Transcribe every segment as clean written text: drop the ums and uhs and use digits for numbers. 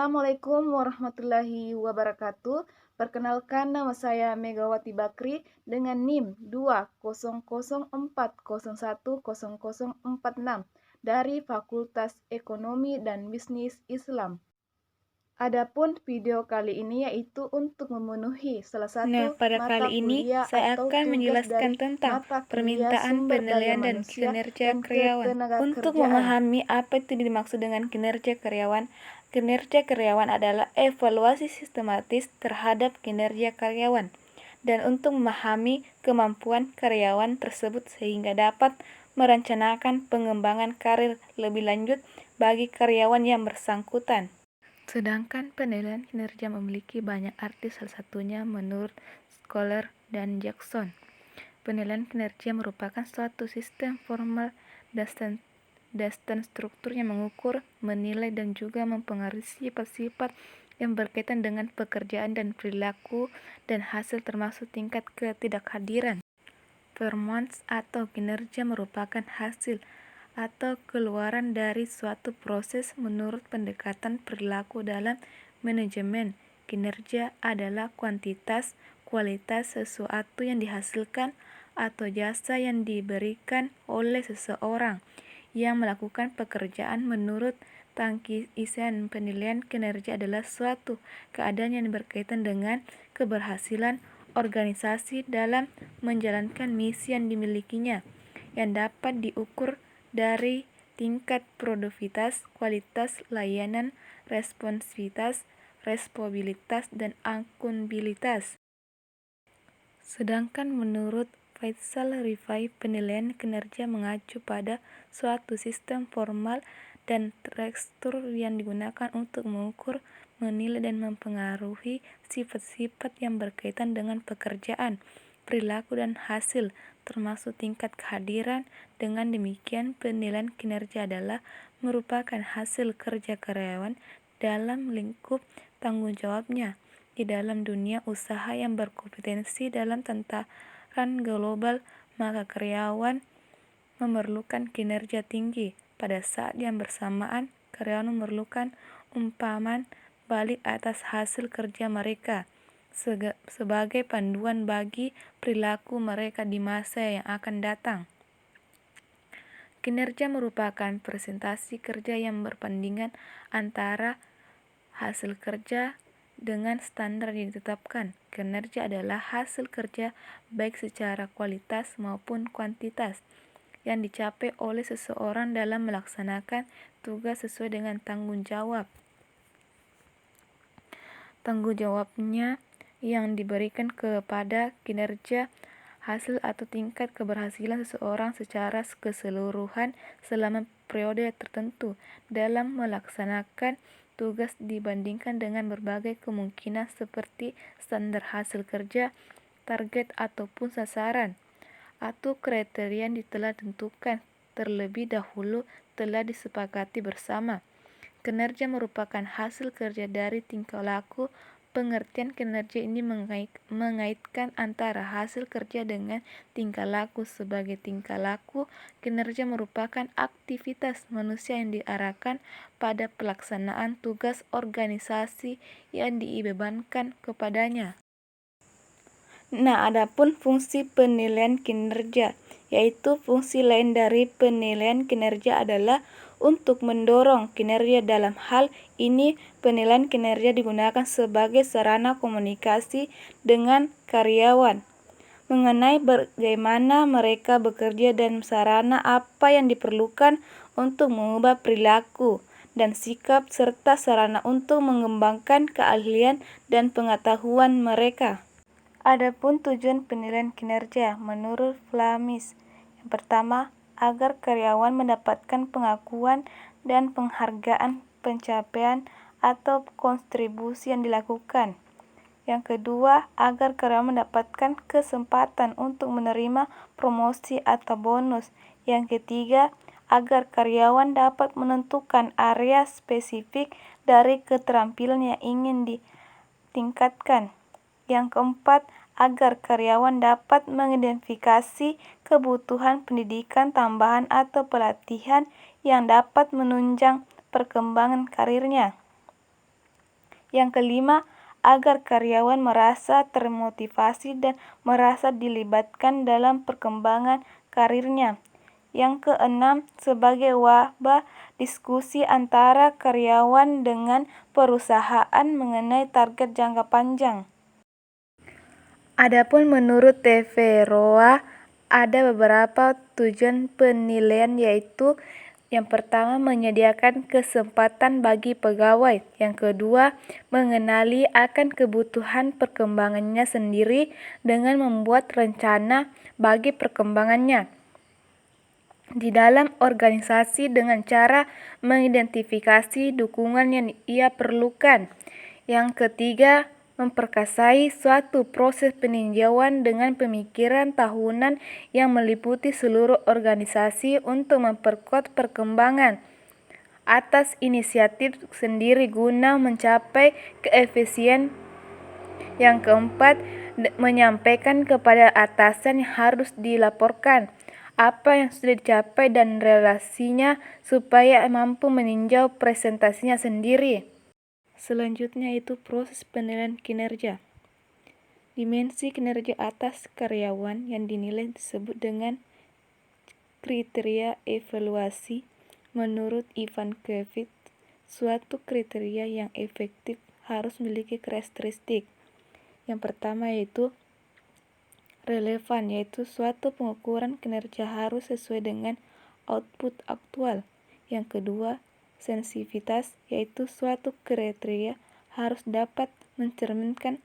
Assalamualaikum warahmatullahi wabarakatuh. Perkenalkan nama saya Megawati Bakri dengan NIM 2004010010046 dari Fakultas Ekonomi dan Bisnis Islam. Adapun video kali ini yaitu untuk memenuhi salah satu Nah, pada mata kali ini kuliah saya atau akan tugas menjelaskan dari tentang mata kuliah permintaan, sumber daya penilaian, dan manusia kinerja dan karyawan. Untuk ketenagakerjaan. memahami apa itu dimaksud dengan kinerja karyawan adalah evaluasi sistematis terhadap kinerja karyawan. Dan untuk memahami kemampuan karyawan tersebut sehingga dapat merencanakan pengembangan karir lebih lanjut bagi karyawan yang bersangkutan. Sedangkan penilaian kinerja memiliki banyak arti, salah satunya menurut Scholar dan Jackson. Penilaian kinerja merupakan suatu sistem formal dan struktur yang mengukur, menilai, dan juga mempengaruhi sifat-sifat yang berkaitan dengan pekerjaan dan perilaku dan hasil termasuk tingkat ketidakhadiran. Performance atau kinerja merupakan hasil atau keluaran dari suatu proses menurut pendekatan perilaku dalam manajemen. Kinerja adalah kualitas sesuatu yang dihasilkan atau jasa yang diberikan oleh seseorang yang melakukan pekerjaan. Menurut Tangki Isen, penilaian kinerja adalah suatu keadaan yang berkaitan dengan keberhasilan organisasi dalam menjalankan misi yang dimilikinya, yang dapat diukur dari tingkat produktivitas, kualitas layanan, responsivitas, responsibilitas, dan akuntabilitas. Sedangkan menurut Faisal Rifai, penilaian kinerja mengacu pada suatu sistem formal dan tersstruktur yang digunakan untuk mengukur, menilai, dan mempengaruhi sifat-sifat yang berkaitan dengan pekerjaan, perilaku, dan hasil, termasuk tingkat kehadiran. Dengan demikian, penilaian kinerja adalah merupakan hasil kerja karyawan dalam lingkup tanggung jawabnya di dalam dunia usaha yang berkompetensi dalam tataran global, maka karyawan memerlukan kinerja tinggi. Pada saat yang bersamaan, karyawan memerlukan umpan balik atas hasil kerja mereka sebagai panduan bagi perilaku mereka di masa yang akan datang. Kinerja merupakan presentasi kerja yang berbandingan antara hasil kerja dengan standar yang ditetapkan. Kinerja adalah hasil kerja baik secara kualitas maupun kuantitas yang dicapai oleh seseorang dalam melaksanakan tugas sesuai dengan tanggung jawabnya yang diberikan kepada kinerja. Hasil atau tingkat keberhasilan seseorang secara keseluruhan selama periode tertentu dalam melaksanakan tugas dibandingkan dengan berbagai kemungkinan seperti standar hasil kerja, target ataupun sasaran, atau kriteria yang telah ditentukan terlebih dahulu telah disepakati bersama. Kinerja merupakan hasil kerja dari tingkah laku. Pengertian kinerja ini mengaitkan antara hasil kerja dengan tingkah laku. Sebagai tingkah laku, kinerja merupakan aktivitas manusia yang diarahkan pada pelaksanaan tugas organisasi yang dibebankan kepadanya. Nah, adapun fungsi penilaian kinerja, yaitu fungsi lain dari penilaian kinerja adalah untuk mendorong kinerja. Dalam hal ini, penilaian kinerja digunakan sebagai sarana komunikasi dengan karyawan mengenai bagaimana mereka bekerja dan sarana apa yang diperlukan untuk mengubah perilaku dan sikap, serta sarana untuk mengembangkan keahlian dan pengetahuan mereka. Adapun tujuan penilaian kinerja menurut Flamis, yang pertama, agar karyawan mendapatkan pengakuan dan penghargaan pencapaian atau kontribusi yang dilakukan. Yang kedua, agar karyawan mendapatkan kesempatan untuk menerima promosi atau bonus. Yang ketiga, agar karyawan dapat menentukan area spesifik dari keterampilan yang ingin ditingkatkan. Yang keempat, agar karyawan dapat mengidentifikasi kebutuhan pendidikan tambahan atau pelatihan yang dapat menunjang perkembangan karirnya. Yang kelima, agar karyawan merasa termotivasi dan merasa dilibatkan dalam perkembangan karirnya. Yang keenam, sebagai wadah diskusi antara karyawan dengan perusahaan mengenai target jangka panjang. Adapun menurut Teveroa, ada beberapa tujuan penilaian, yaitu yang pertama, menyediakan kesempatan bagi pegawai. Yang kedua, mengenali akan kebutuhan perkembangannya sendiri dengan membuat rencana bagi perkembangannya di dalam organisasi dengan cara mengidentifikasi dukungan yang ia perlukan. Yang ketiga, memperkasai suatu proses peninjauan dengan pemikiran tahunan yang meliputi seluruh organisasi untuk memperkuat perkembangan atas inisiatif sendiri guna mencapai keefisien. Yang keempat, menyampaikan kepada atasan yang harus dilaporkan apa yang sudah dicapai dan relasinya supaya mampu meninjau presentasinya sendiri. Selanjutnya itu proses penilaian kinerja. Dimensi kinerja atas karyawan yang dinilai disebut dengan kriteria evaluasi. Menurut Ivan Kevit, suatu kriteria yang efektif harus memiliki karakteristik. Yang pertama yaitu relevan, yaitu suatu pengukuran kinerja harus sesuai dengan output aktual. Yang kedua, sensitivitas, yaitu suatu kriteria harus dapat mencerminkan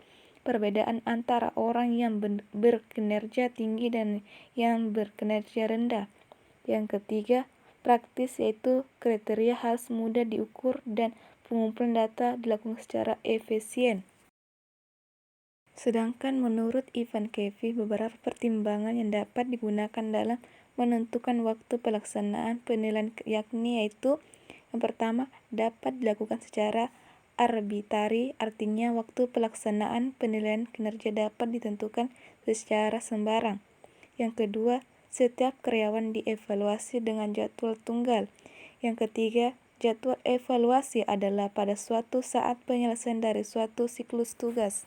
perbedaan antara orang yang berkinerja tinggi dan yang berkinerja rendah. Yang ketiga, praktis, yaitu kriteria harus mudah diukur dan pengumpulan data dilakukan secara efisien. Sedangkan menurut Ivan Kevy, beberapa pertimbangan yang dapat digunakan dalam menentukan waktu pelaksanaan penilaian yakni yaitu yang pertama, dapat dilakukan secara arbitrari, artinya waktu pelaksanaan penilaian kinerja dapat ditentukan secara sembarang. Yang kedua, setiap karyawan dievaluasi dengan jadwal tunggal. Yang ketiga, jadwal evaluasi adalah pada suatu saat penyelesaian dari suatu siklus tugas.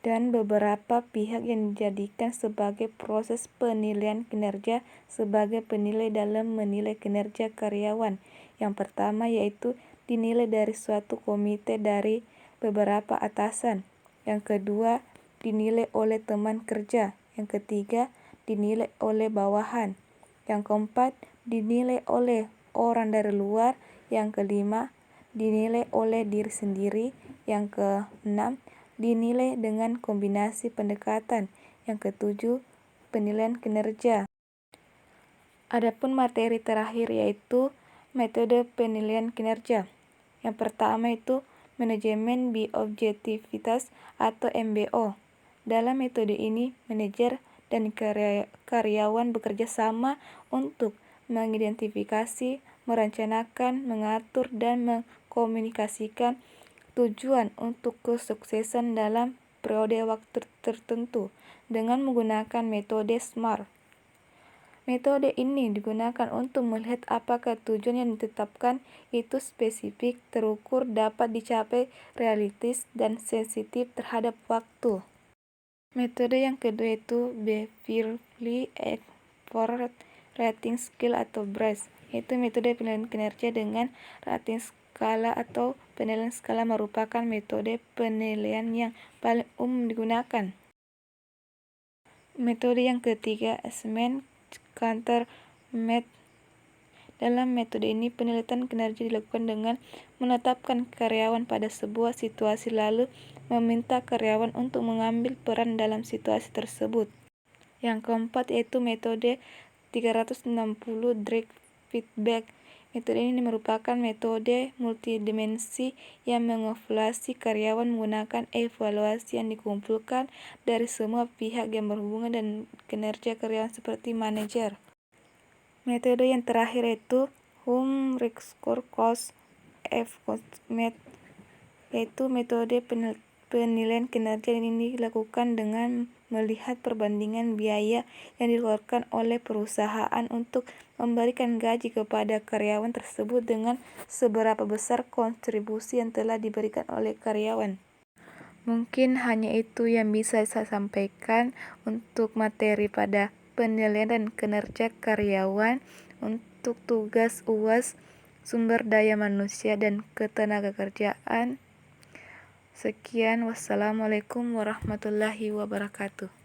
Dan beberapa pihak yang dijadikan sebagai proses penilaian kinerja sebagai penilai dalam menilai kinerja karyawan. Yang pertama yaitu dinilai dari suatu komite dari beberapa atasan. Yang kedua, dinilai oleh teman kerja. Yang ketiga, dinilai oleh bawahan. Yang keempat, dinilai oleh orang dari luar. Yang kelima, dinilai oleh diri sendiri. Yang keenam, dinilai dengan kombinasi pendekatan. Yang ketujuh, penilaian kinerja. Adapun materi terakhir yaitu metode penilaian kinerja. Yang pertama itu manajemen biobjektivitas atau MBO. Dalam metode ini, manajer dan karyawan bekerja sama untuk mengidentifikasi, merencanakan, mengatur, dan mengkomunikasikan tujuan untuk kesuksesan dalam periode waktu tertentu dengan menggunakan metode SMART. Metode ini digunakan untuk melihat apakah tujuan yang ditetapkan itu spesifik, terukur, dapat dicapai, realistis, dan sensitif terhadap waktu. Metode yang kedua itu Beverly Effort Rating Scale atau BRAS, yaitu metode penilaian kinerja dengan rating skala atau penilaian skala merupakan metode penilaian yang paling umum digunakan. Metode yang ketiga, Assessment Counter Method. Dalam metode ini, penilaian kinerja dilakukan dengan menetapkan karyawan pada sebuah situasi lalu meminta karyawan untuk mengambil peran dalam situasi tersebut. Yang keempat yaitu metode 360 Direct Feedback. Metode ini merupakan metode multidimensi yang mengevaluasi karyawan menggunakan evaluasi yang dikumpulkan dari semua pihak yang berhubungan dengan kinerja karyawan seperti manajer. Metode yang terakhir yaitu Human Resource Cost Effectiveness, yaitu metode Penilaian kinerja ini dilakukan dengan melihat perbandingan biaya yang dikeluarkan oleh perusahaan untuk memberikan gaji kepada karyawan tersebut dengan seberapa besar kontribusi yang telah diberikan oleh karyawan. Mungkin hanya itu yang bisa saya sampaikan untuk materi pada penilaian dan kinerja karyawan untuk tugas UAS Sumber Daya Manusia dan Ketenagakerjaan. Sekian, wassalamualaikum warahmatullahi wabarakatuh.